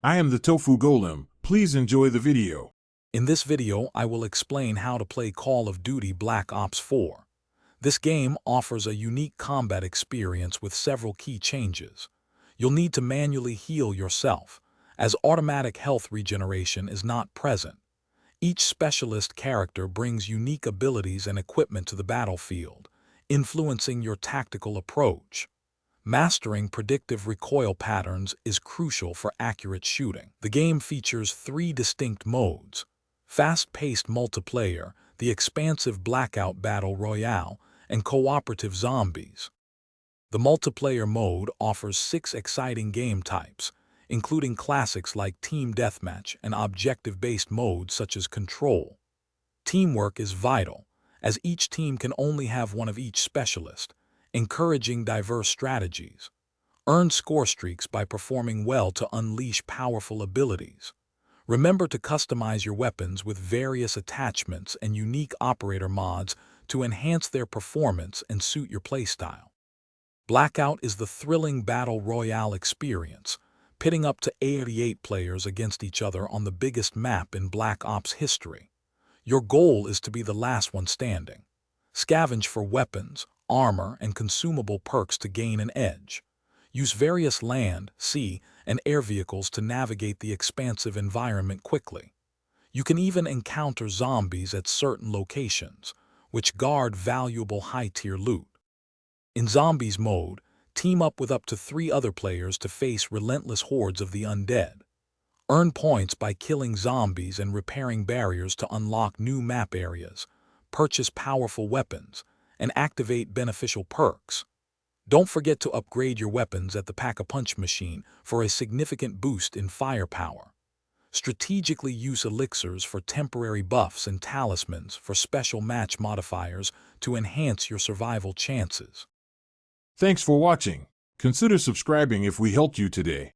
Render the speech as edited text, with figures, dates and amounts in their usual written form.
I am the Tofu Golem. Please enjoy the video. In this video, I will explain how to play Call of Duty Black Ops 4. This game offers a unique combat experience with several key changes. You'll need to manually heal yourself, as automatic health regeneration is not present. Each specialist character brings unique abilities and equipment to the battlefield, influencing your tactical approach. Mastering predictive recoil patterns is crucial for accurate shooting. The game features 3 distinct modes: fast-paced multiplayer, the expansive Blackout Battle Royale, and cooperative zombies. The multiplayer mode offers 6 exciting game types, including classics like Team Deathmatch and objective-based modes such as Control. Teamwork is vital, as each team can only have one of each specialist, encouraging diverse strategies. Earn score streaks by performing well to unleash powerful abilities. Remember to customize your weapons with various attachments and unique operator mods to enhance their performance and suit your playstyle. Blackout is the thrilling battle royale experience, pitting up to 88 players against each other on the biggest map in Black Ops history. Your goal is to be the last one standing. Scavenge for weapons, armor, and consumable perks to gain an edge. Use various land, sea, and air vehicles to navigate the expansive environment quickly. You can even encounter zombies at certain locations, which guard valuable high-tier loot. In Zombies mode, team up with up to 3 other players to face relentless hordes of the undead. Earn points by killing zombies and repairing barriers to unlock new map areas, purchase powerful weapons, and activate beneficial perks. Don't forget to upgrade your weapons at the Pack-a-Punch machine for a significant boost in firepower. Strategically use elixirs for temporary buffs and talismans for special match modifiers to enhance your survival chances. Thanks for watching. Consider subscribing if we helped you today.